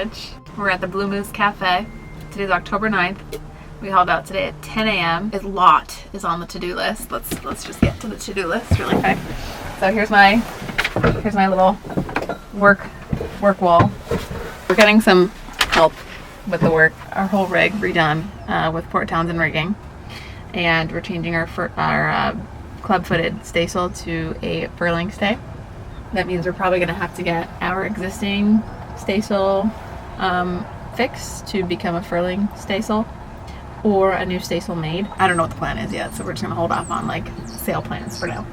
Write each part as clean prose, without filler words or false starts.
cottage. We're at the Blue Moose Cafe. Today's October 9th. We hauled out today at 10 a.m. A lot is on the to-do list. Let's just get to the to-do list really quick. So here's my little work wall. We're getting some help with the work. Our whole rig redone with Port Townsend Rigging, and we're changing our club-footed staysail to a furling stay. That means we're probably going to have to get our existing staysail fixed to become a furling staysail, or a new staysail made. I don't know what the plan is yet, so we're just going to hold off on like sail plans for now.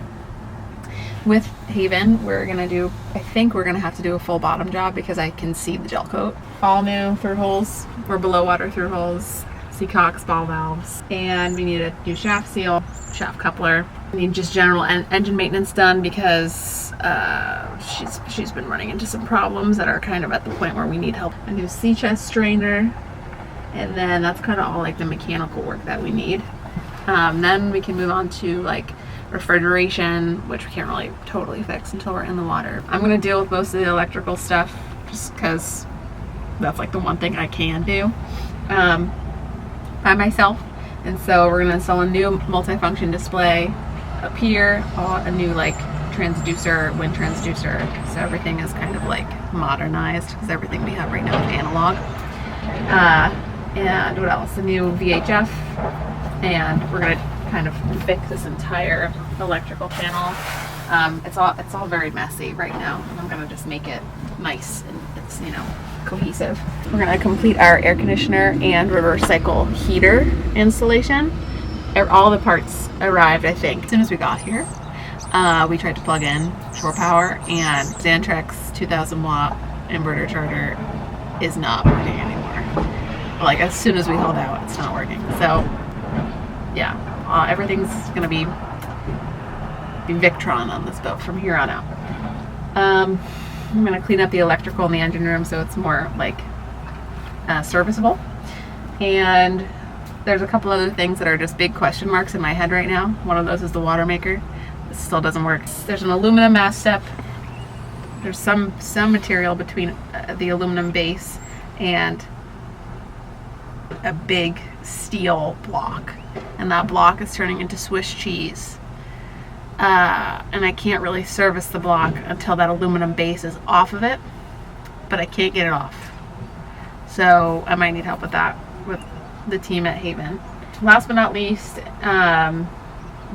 With Haven, I think we're going to have to do a full bottom job because I can see the gel coat. All new through holes, or below water through holes, seacocks, ball valves, and we need a new shaft seal, shaft coupler. We need just general engine maintenance done because she's been running into some problems that are kind of at the point where we need help. A new sea chest strainer, and then that's kind of all like the mechanical work that we need. Then we can move on to like refrigeration, which we can't really totally fix until we're in the water. I'm going to deal with most of the electrical stuff just because that's like the one thing I can do by myself. And so we're going to install a new multifunction display up here, a new like transducer, wind transducer, so everything is kind of like modernized because everything we have right now is analog. And what else? A new VHF, and we're going to kind of fix this entire electrical panel. It's all very messy right now, and I'm gonna just make it nice and it's cohesive. We're gonna complete our air conditioner and reverse cycle heater installation. All the parts arrived, I think, as soon as we got here. We tried to plug in shore power, and Xantrex 2000 watt inverter charger is not working anymore. Like as soon as we hold out, it's not working. So yeah. Everything's going to be Victron on this boat from here on out. I'm going to clean up the electrical in the engine room so it's more like serviceable. And there's a couple other things that are just big question marks in my head right now. One of those is the water maker. This still doesn't work. There's an aluminum mast step. There's some material between the aluminum base and a big steel block, and that block is turning into Swiss cheese, and I can't really service the block until that aluminum base is off of it, but I can't get it off, so I might need help with that with the team at Haven. Last but not least,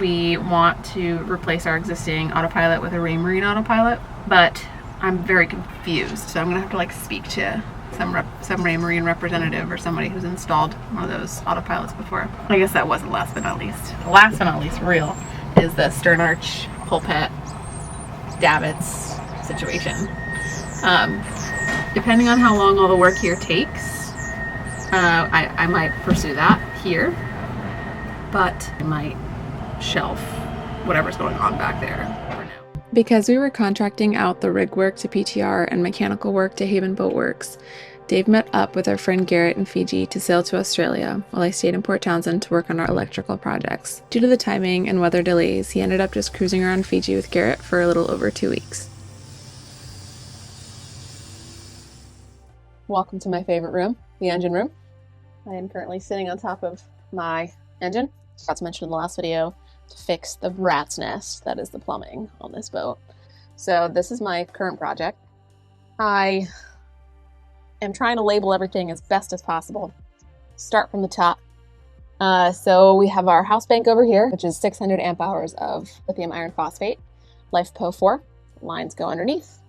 we want to replace our existing autopilot with a Raymarine autopilot, but I'm very confused, so I'm gonna have to like speak to some Raymarine representative or somebody who's installed one of those autopilots before. I guess that wasn't last but not least. Last but not least real is the stern arch pulpit davits situation. Depending on how long all the work here takes, I might pursue that here, but I might shelf whatever's going on back there for now. Because we were contracting out the rig work to PTR and mechanical work to Haven Boatworks, Dave met up with our friend Garrett in Fiji to sail to Australia, while I stayed in Port Townsend to work on our electrical projects. Due to the timing and weather delays, he ended up just cruising around Fiji with Garrett for a little over 2 weeks. Welcome to my favorite room, the engine room. I am currently sitting on top of my engine. I forgot to mention in the last video to fix the rat's nest that is the plumbing on this boat. So this is my current project. I am trying to label everything as best as possible. Start from the top. So we have our house bank over here, which is 600 amp hours of lithium iron phosphate, LiFePO 4. Lines go underneath,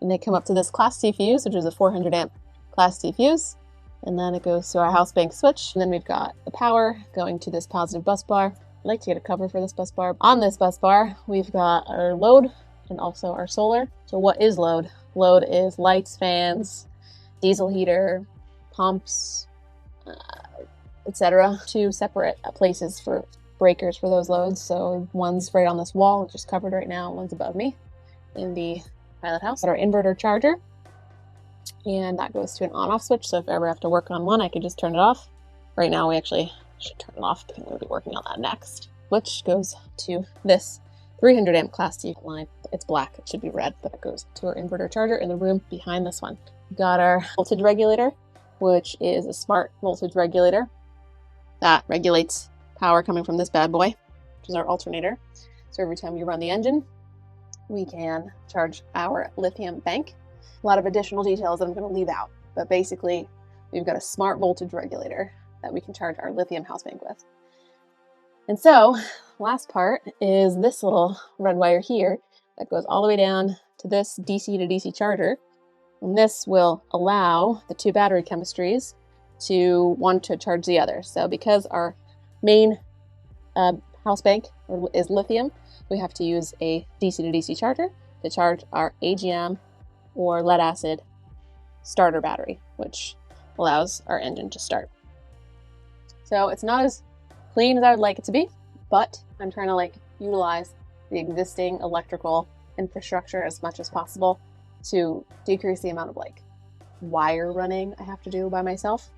and they come up to this Class C fuse, which is a 400 amp Class C fuse. And then it goes to our house bank switch. And then we've got the power going to this positive bus bar. I'd like to get a cover for this bus bar. On this bus bar, we've got our load and also our solar. So what is load? Load is lights, fans, diesel heater, pumps, etc. Two separate places for breakers for those loads. So one's right on this wall, which is covered right now. One's above me in the pilot house. Got our inverter charger, and that goes to an on-off switch. So if I ever have to work on one, I can just turn it off. Right now, we actually should turn it off because we'll be working on that next. Which goes to this 300 amp class D line. It's black, it should be red, but it goes to our inverter charger in the room behind this one. We've got our voltage regulator, which is a smart voltage regulator that regulates power coming from this bad boy, which is our alternator. So every time you run the engine, we can charge our lithium bank. A lot of additional details that I'm going to leave out, but basically we've got a smart voltage regulator that we can charge our lithium house bank with. And so last part is this little red wire here that goes all the way down to this DC to DC charger. And this will allow the two battery chemistries to one to charge the other. So because our main house bank is lithium, we have to use a DC to DC charger to charge our AGM or lead acid starter battery, which allows our engine to start. So it's not as clean as I would like it to be, but I'm trying to utilize the existing electrical infrastructure as much as possible to decrease the amount of wire running I have to do by myself.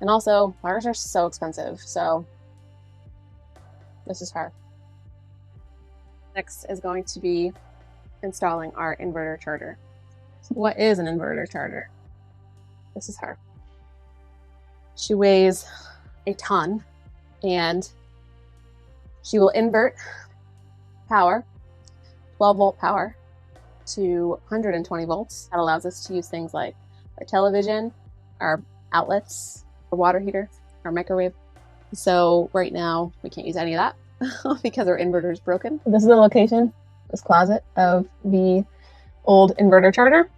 And also, wires are so expensive, so this is her. Next is going to be installing our inverter charger. So what is an inverter charger? This is her. She weighs a ton, and she will invert power, 12 volt power, to 120 volts. That allows us to use things like our television, our outlets, our water heater, our microwave. So right now we can't use any of that because our inverter is broken. This is the location, this closet, of the old inverter charger.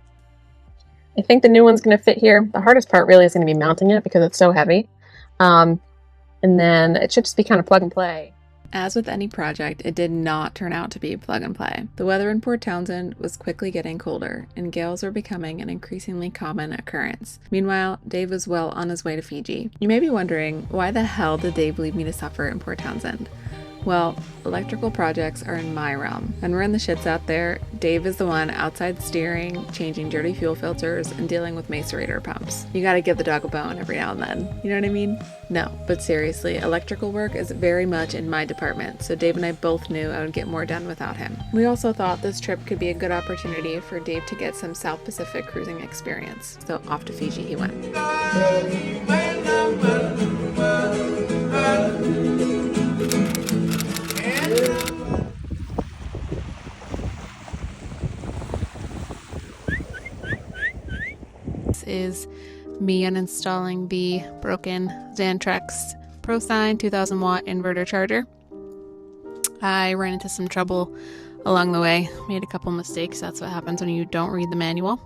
I think the new one's going to fit here. The hardest part really is going to be mounting it because it's so heavy. And then it should just be kind of plug and play. As with any project, it did not turn out to be plug and play. The weather in Port Townsend was quickly getting colder, and gales were becoming an increasingly common occurrence. Meanwhile, Dave was well on his way to Fiji. You may be wondering, why the hell did Dave leave me to suffer in Port Townsend? Well, electrical projects are in my realm. When we're in the shits out there, Dave is the one outside steering, changing dirty fuel filters, and dealing with macerator pumps. You gotta give the dog a bone every now and then. You know what I mean? No, but seriously, electrical work is very much in my department, so Dave and I both knew I would get more done without him. We also thought this trip could be a good opportunity for Dave to get some South Pacific cruising experience. So off to Fiji he went. Is me uninstalling the broken Xantrex ProSign 2000 watt inverter charger. I ran into some trouble along the way, made a couple mistakes. That's what happens when you don't read the manual.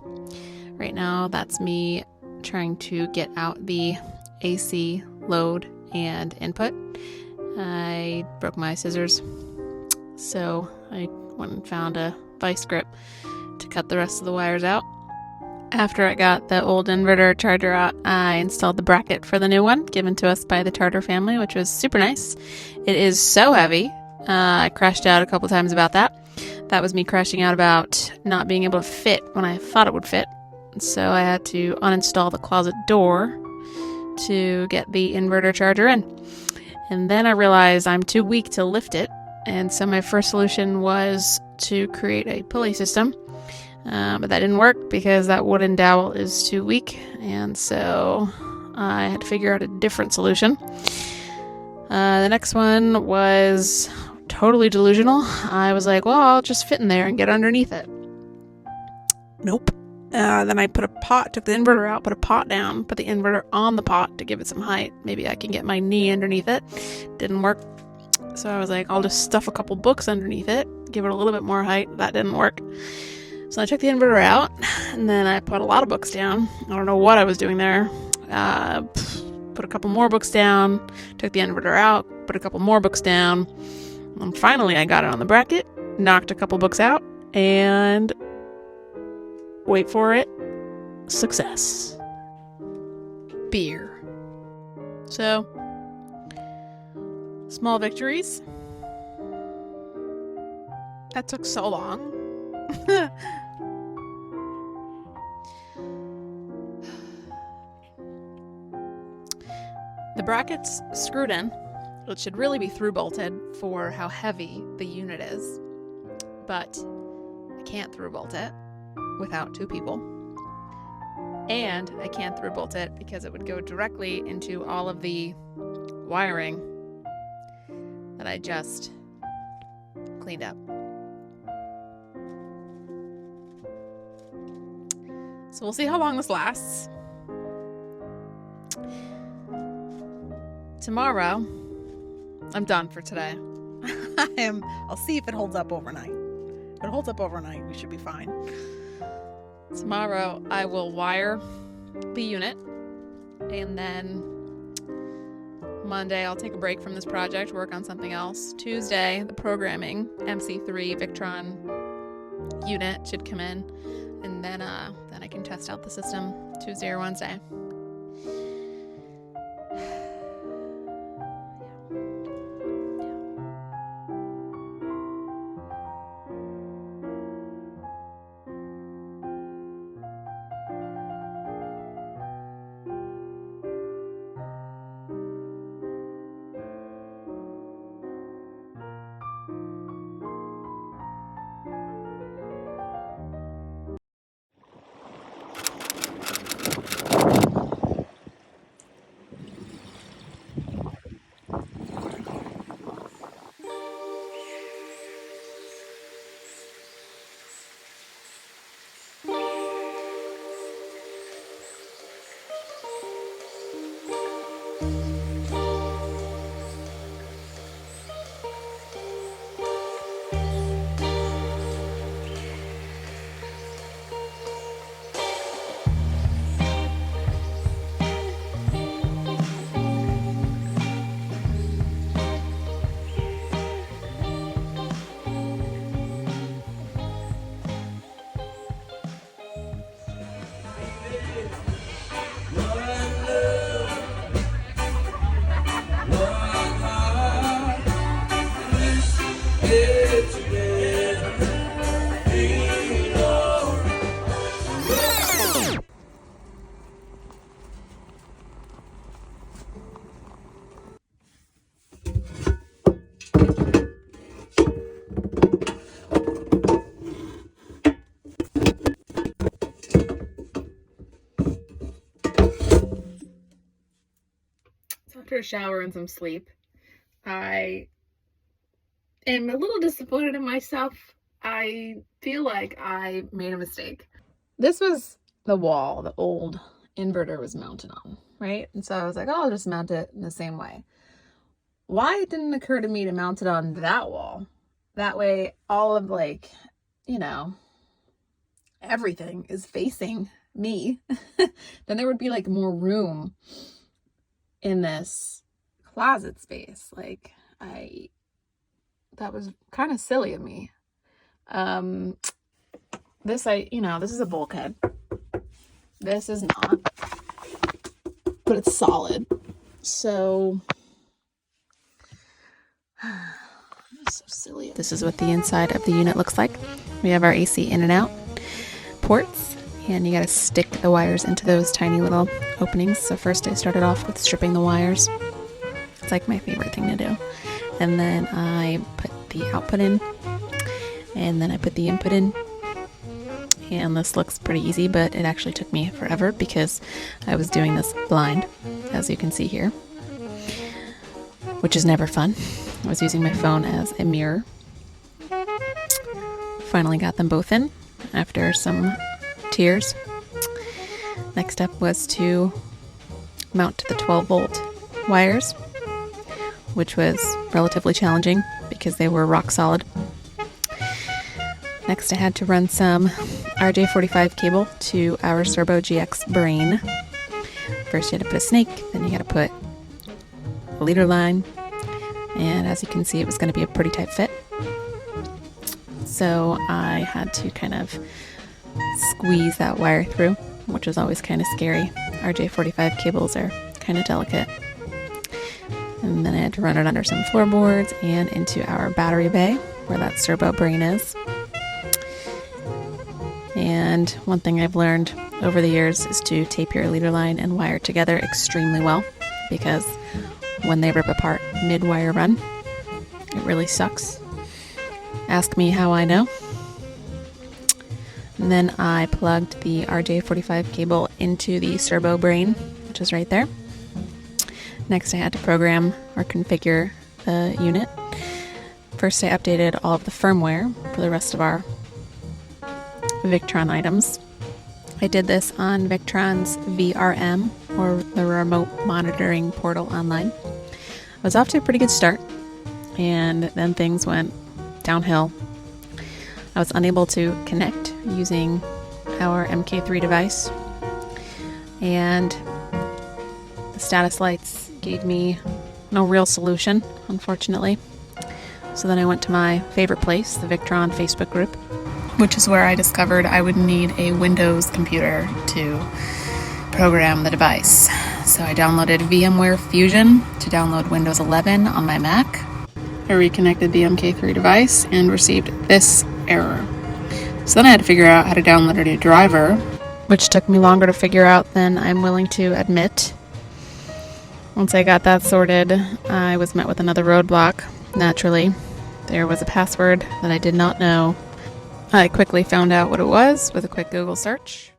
Right now, that's me trying to get out the AC load and input. I broke my scissors, so I went and found a vice grip to cut the rest of the wires out. After I got the old inverter charger out, I installed the bracket for the new one, given to us by the Charter family, which was super nice. It is so heavy. I crashed out a couple times about that. That was me crashing out about not being able to fit when I thought it would fit. So I had to uninstall the closet door to get the inverter charger in. And then I realized I'm too weak to lift it. And so my first solution was to create a pulley system. But that didn't work because that wooden dowel is too weak, and so I had to figure out a different solution. The next one was totally delusional. I was like, well, I'll just fit in there and get underneath it. Nope. Then I took the inverter out, put a pot down, put the inverter on the pot to give it some height. Maybe I can get my knee underneath it. Didn't work. So I was like, I'll just stuff a couple books underneath it, give it a little bit more height. That didn't work. So I took the inverter out, and then I put a lot of books down. I don't know what I was doing there. Put a couple more books down, took the inverter out, put a couple more books down, and finally I got it on the bracket, knocked a couple books out, and wait for it, success. Beer. So, small victories. That took so long. The bracket's screwed in. It should really be through bolted for how heavy the unit is. but I can't through bolt it without two people. And I can't through bolt it because it would go directly into all of the wiring that I just cleaned up. So we'll see how long this lasts. Tomorrow, I'm done for today. I'll see if it holds up overnight. If it holds up overnight, we should be fine. Tomorrow, I will wire the unit, and then Monday, I'll take a break from this project, work on something else. Tuesday, the programming MC3 Victron unit should come in, and then I can test out the system Tuesday or Wednesday. After a shower and some sleep, I am a little disappointed in myself. I feel like I made a mistake. This was the wall the old inverter was mounted on, right? And so I was like, oh, I'll just mount it in the same way. Why it didn't occur to me to mount it on that wall? That way all of everything is facing me. Then there would be like more room in this closet space. That was kind of silly of me. This is a bulkhead. This is not, but it's solid. So, so silly. This is what the inside of the unit looks like. We have our AC in and out ports, and you gotta stick the wires into those tiny little openings. So first I started off with stripping the wires. It's like my favorite thing to do. And then I put the output in, and then I put the input in. And this looks pretty easy, but it actually took me forever because I was doing this blind, as you can see here, which is never fun. I was using my phone as a mirror. Finally got them both in after some tears. Next step was to mount the 12-volt wires, which was relatively challenging because they were rock solid. Next, I had to run some RJ45 cable to our Serbo GX brain. First, you had to put a snake, then you had to put a leader line, and as you can see, it was going to be a pretty tight fit. So I had to kind of squeeze that wire through, which was always kind of scary. RJ45 cables are kind of delicate. And then I had to run it under some floorboards and into our battery bay, where that servo brain is. And one thing I've learned over the years is to tape your leader line and wire together extremely well, because when they rip apart mid-wire run, it really sucks. Ask me how I know. And then I plugged the RJ45 cable into the servo brain, which is right there. Next, I had to program or configure the unit. First, I updated all of the firmware for the rest of our Victron items. I did this on Victron's VRM, or the Remote Monitoring Portal Online. I was off to a pretty good start, and then things went downhill. I was unable to connect using our MK3 device, and the status lights gave me no real solution, unfortunately. So then I went to my favorite place, the Victron Facebook group, which is where I discovered I would need a Windows computer to program the device. So I downloaded VMware Fusion to download Windows 11 on my Mac. I reconnected the MK3 device and received this error. So then I had to figure out how to download a new driver, which took me longer to figure out than I'm willing to admit. Once I got that sorted, I was met with another roadblock. Naturally, there was a password that I did not know. I quickly found out what it was with a quick Google search.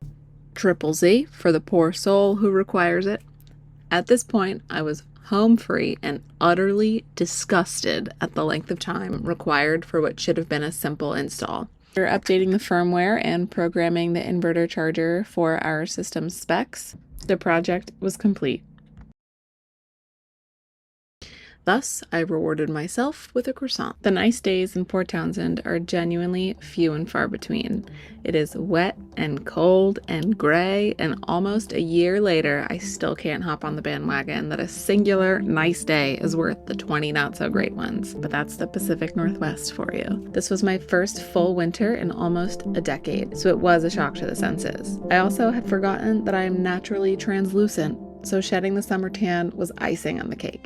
Triple Z for the poor soul who requires it. At this point, I was home free and utterly disgusted at the length of time required for what should have been a simple install. We're updating the firmware and programming the inverter charger for our system specs. The project was complete. Thus, I rewarded myself with a croissant. The nice days in Port Townsend are genuinely few and far between. It is wet and cold and gray, and almost a year later, I still can't hop on the bandwagon that a singular nice day is worth the 20 not-so-great ones. But that's the Pacific Northwest for you. This was my first full winter in almost a decade, so it was a shock to the senses. I also had forgotten that I am naturally translucent, so shedding the summer tan was icing on the cake.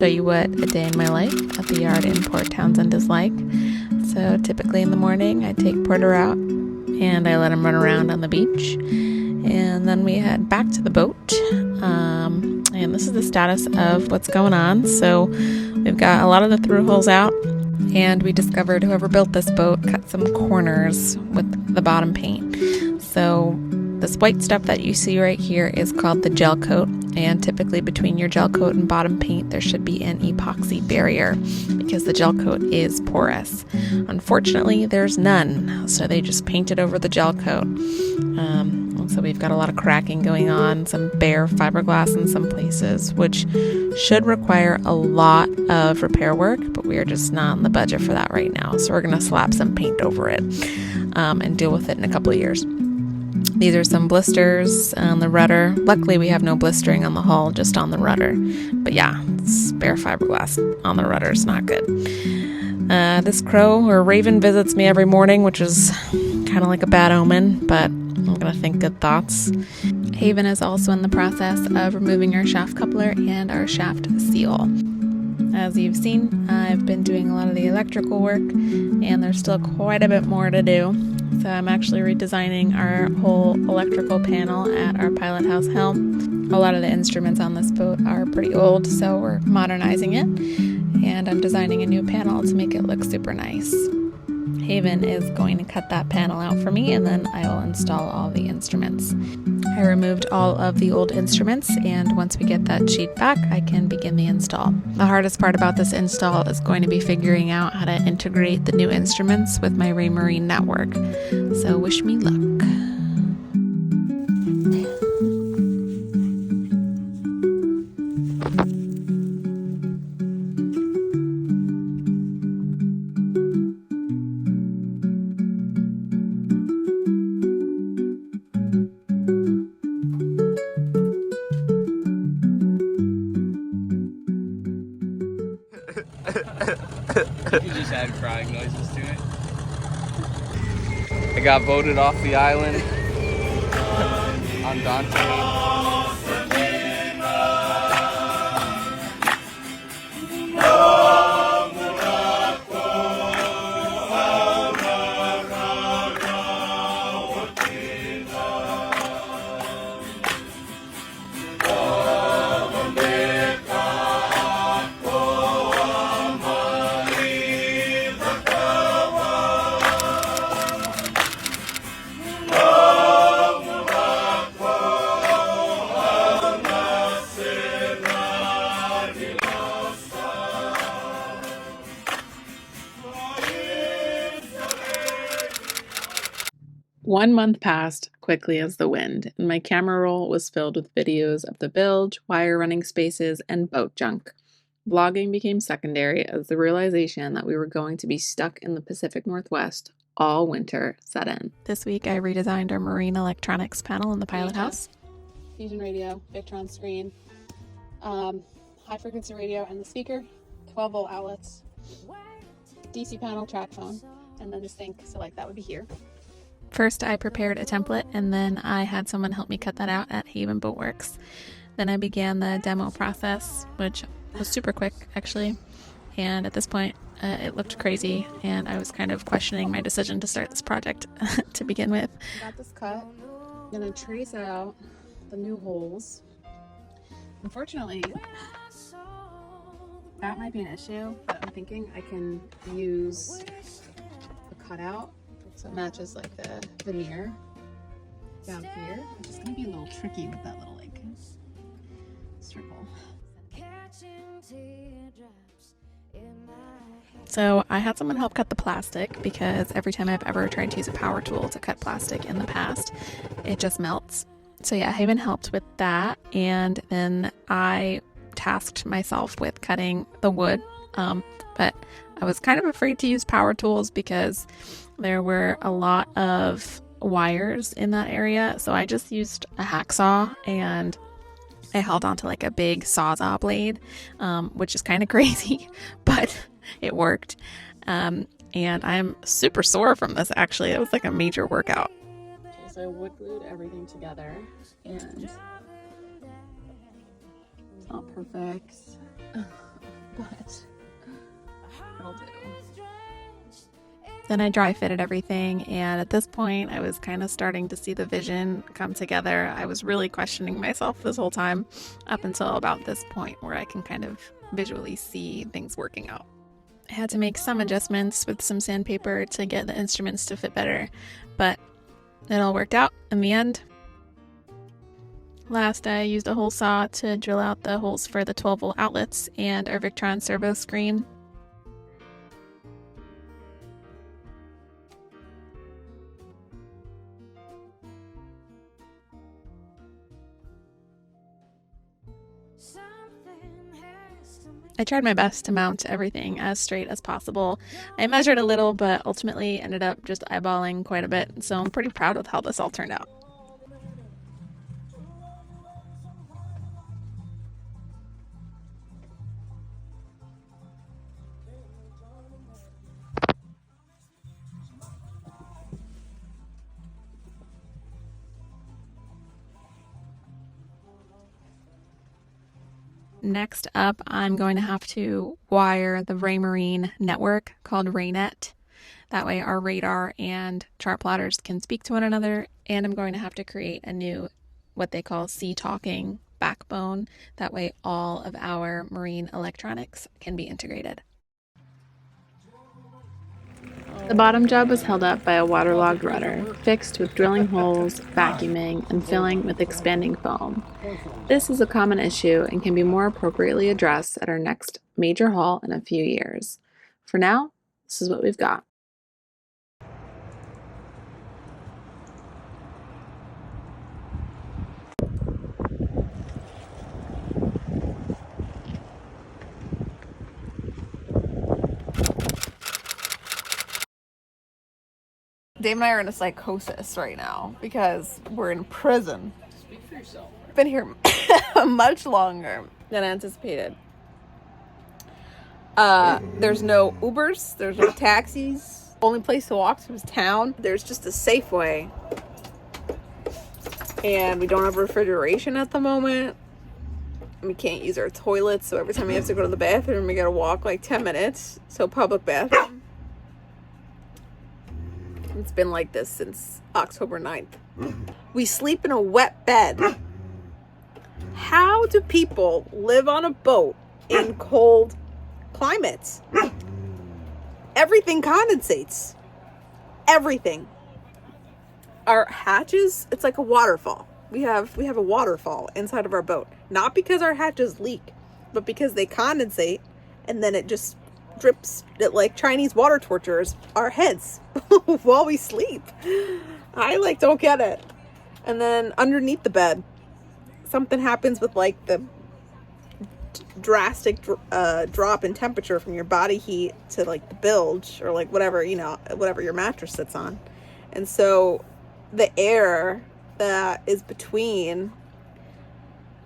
Show you what a day in my life at the yard in Port Townsend is like. So typically in the morning I take Porter out and I let him run around on the beach, and then we head back to the boat. And this is the status of what's going on. So we've got a lot of the through holes out, and we discovered whoever built this boat cut some corners with the bottom paint. So this white stuff that you see right here is called the gel coat, and typically between your gel coat and bottom paint there should be an epoxy barrier because the gel coat is porous. Unfortunately, there's none, so they just painted over the gel coat. So we've got a lot of cracking going on, some bare fiberglass in some places, which should require a lot of repair work, but we are just not in the budget for that right now. So we're going to slap some paint over it and deal with it in a couple of years. These are some blisters on the rudder. Luckily, we have no blistering on the hull, just on the rudder. But yeah, bare fiberglass on the rudder is not good. This crow or raven visits me every morning, which is kind of like a bad omen, but I'm going to think good thoughts. Haven is also in the process of removing our shaft coupler and our shaft seal. As you've seen, I've been doing a lot of the electrical work, and there's still quite a bit more to do. So I'm actually redesigning our whole electrical panel at our pilot house helm. A lot of the instruments on this boat are pretty old, so we're modernizing it, and I'm designing a new panel to make it look super nice. Haven is going to cut that panel out for me, and then I will install all the instruments. I removed all of the old instruments, and once we get that sheet back, I can begin the install. The hardest part about this install is going to be figuring out how to integrate the new instruments with my Raymarine network. So wish me luck. You just add crying noises to it. I got voted off the island on Dante. One month passed quickly as the wind, and my camera roll was filled with videos of the bilge, wire running spaces, and boat junk. Vlogging became secondary as the realization that we were going to be stuck in the Pacific Northwest all winter set in. This week I redesigned our marine electronics panel in the pilot house. Fusion radio, Victron screen, high frequency radio and the speaker, 12-volt outlets, DC panel, track phone, and then the sink, so like that would be here. First, I prepared a template, and then I had someone help me cut that out at Haven Boatworks. Then I began the demo process, which was super quick, actually. And at this point, it looked crazy, and I was kind of questioning my decision to start this project to begin with. Got this cut. I'm going to trace out the new holes. Unfortunately, that might be an issue, but I'm thinking I can use a cutout. So it matches like the veneer down here, which is going to be a little tricky with that little like circle. So I had someone help cut the plastic because every time I've ever tried to use a power tool to cut plastic in the past, it just melts. So yeah, Haven helped with that, and then I tasked myself with cutting the wood, but I was kind of afraid to use power tools because there were a lot of wires in that area, so I just used a hacksaw and I held onto like a big sawzall blade, which is kind of crazy, but it worked. And I'm super sore from this, actually. It was like a major workout. So I wood glued everything together, and it's not perfect. but it'll do. Then I dry fitted everything, and at this point I was kind of starting to see the vision come together. I was really questioning myself this whole time up until about this point where I can kind of visually see things working out. I had to make some adjustments with some sandpaper to get the instruments to fit better, but it all worked out in the end. Last, I used a hole saw to drill out the holes for the 12-volt outlets and our Victron servo screen. I tried my best to mount everything as straight as possible. I measured a little, but ultimately ended up just eyeballing quite a bit, so I'm pretty proud with how this all turned out. Next up, I'm going to have to wire the Raymarine network called Raynet. That way our radar and chart plotters can speak to one another, and I'm going to have to create a new, what they call sea talking backbone. That way all of our marine electronics can be integrated. The bottom job was held up by a waterlogged rudder, fixed with drilling holes, vacuuming, and filling with expanding foam. This is a common issue and can be more appropriately addressed at our next major haul in a few years. For now, this is what we've got. Dave and I are in a psychosis right now because we're in prison. Speak for yourself. Been here much longer than anticipated. There's no Ubers, there's no taxis. Only place to walk to is town. There's just a Safeway. And we don't have refrigeration at the moment. We can't use our toilets, so every time we have to go to the bathroom, we gotta walk like 10 minutes. So public bathroom. It's been like this since October 9th. We sleep in a wet bed. How do people live on a boat in cold climates? Everything condensates. Everything. Our hatches, it's like a waterfall. We have a waterfall inside of our boat. Not because our hatches leak, but because they condensate and then it just drips it like Chinese water tortures our heads while we sleep. I don't get it. And then underneath the bed, something happens with like the drastic drop in temperature from your body heat to like the bilge or like whatever your mattress sits on. And so the air that is between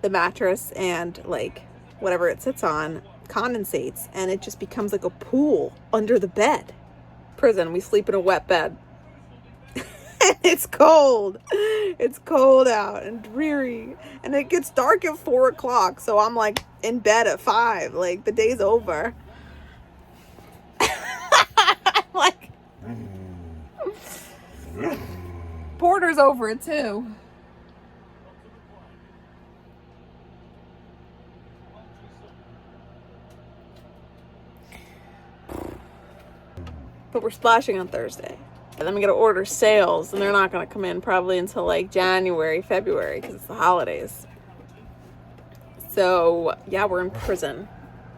the mattress and like whatever it sits on condensates, and it just becomes like a pool under the bed. Prison, we sleep in a wet bed. It's cold. It's cold out and dreary, and it gets dark at 4 o'clock, so I'm like in bed at 5. Like the day's over. Like Porter's over it too. But we're splashing on Thursday. And then we gotta order sails, and they're not gonna come in probably until like January, February, because it's the holidays. So yeah, we're in prison.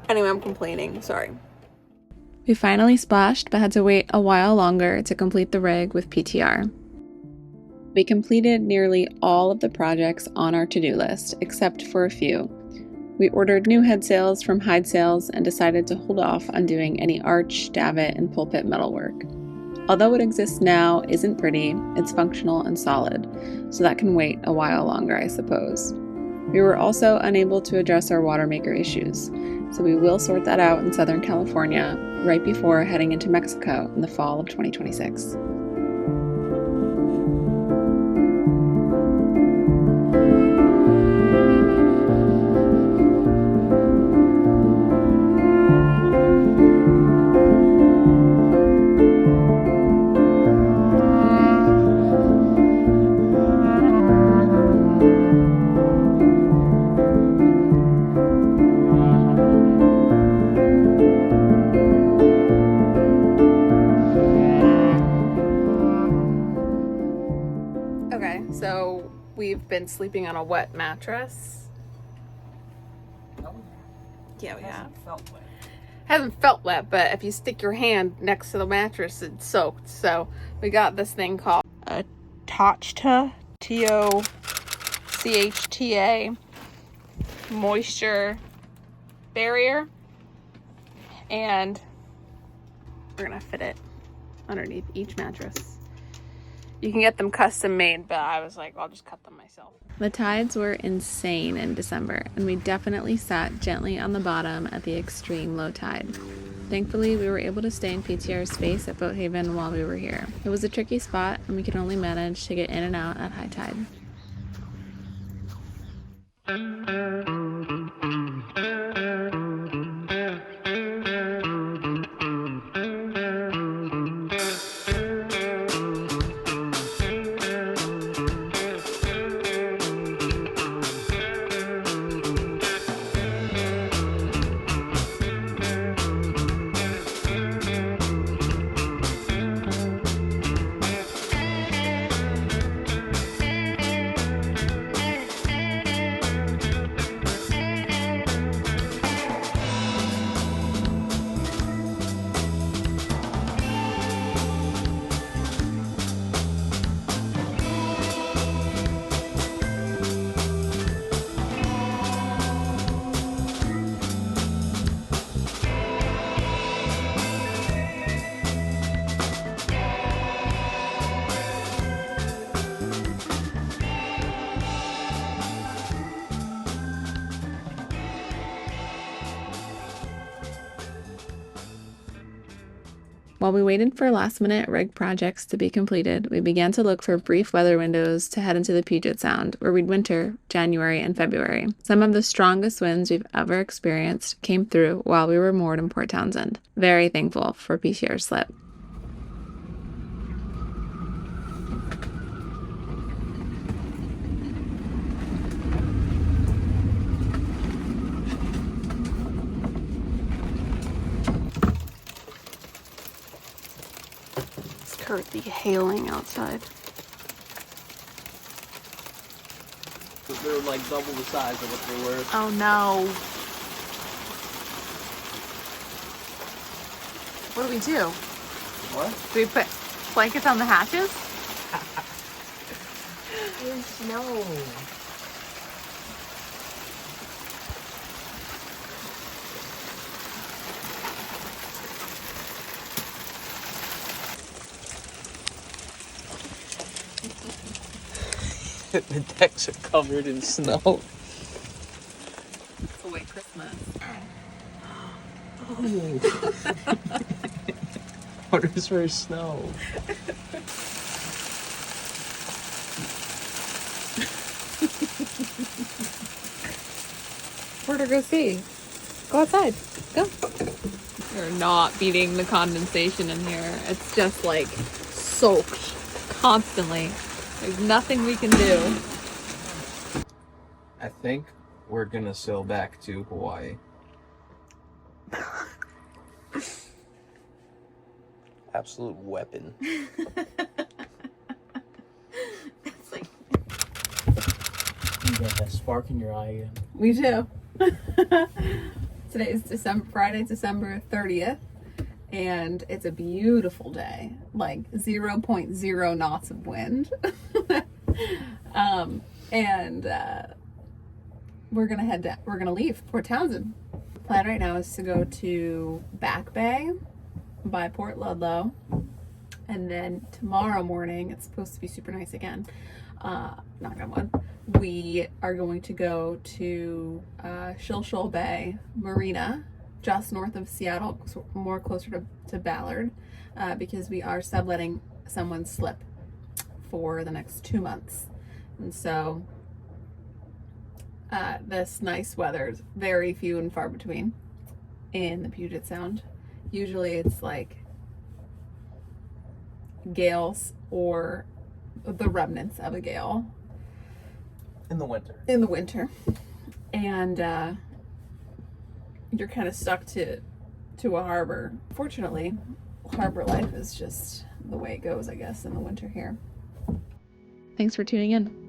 Anyway, I'm complaining, sorry. We finally splashed, but had to wait a while longer to complete the rig with PTR. We completed nearly all of the projects on our to-do list, except for a few. We ordered new head sails from Hide Sails and decided to hold off on doing any arch, davit, and pulpit metalwork. Although what exists now isn't pretty, it's functional and solid, so that can wait a while longer, I suppose. We were also unable to address our water maker issues, so we will sort that out in Southern California right before heading into Mexico in the fall of 2026. Okay, so we've been sleeping on a wet mattress. Yeah, we have. Hasn't felt wet, but if you stick your hand next to the mattress, it's soaked. So we got this thing called a Tochta, Tochta moisture barrier, and we're gonna fit it underneath each mattress. You can get them custom made, but I was like, I'll just cut them myself. The tides were insane in December, and we definitely sat gently on the bottom at the extreme low tide. Thankfully, we were able to stay in PTR's space at Boat Haven while we were here. It was a tricky spot, and we could only manage to get in and out at high tide. While we waited for last-minute rig projects to be completed, we began to look for brief weather windows to head into the Puget Sound, where we'd winter January and February. Some of the strongest winds we've ever experienced came through while we were moored in Port Townsend. Very thankful for PTR's slip. Currently hailing outside. They're like double the size of what they were. Oh no. What do we do? What? Do we put blankets on the hatches? There's snow. The decks are covered in snow. It's a white Christmas. Oh. Orders for snow. Where to go see? Go outside. Go. We're not beating the condensation in here. It's just like soaked constantly. There's nothing we can do. I think we're gonna sail back to Hawaii. Absolute weapon. It's like You got that spark in your eye again. we do. Today is Friday, December 30th, and it's a beautiful day. Like 0.0 knots of wind. We're gonna leave Port Townsend. Plan right now is to go to Back Bay by Port Ludlow, and then tomorrow morning it's supposed to be super nice again. Knock on wood. We are going to go to Shilshole Bay Marina, just north of Seattle, more closer to Ballard, because we are subletting someone's slip for the next 2 months. And so this nice weather is very few and far between in the Puget Sound. Usually it's like gales or the remnants of a gale In the winter. in the winter, and you're kind of stuck to a harbor. Fortunately, harbor life is just the way it goes, I guess, in the winter here. Thanks for tuning in.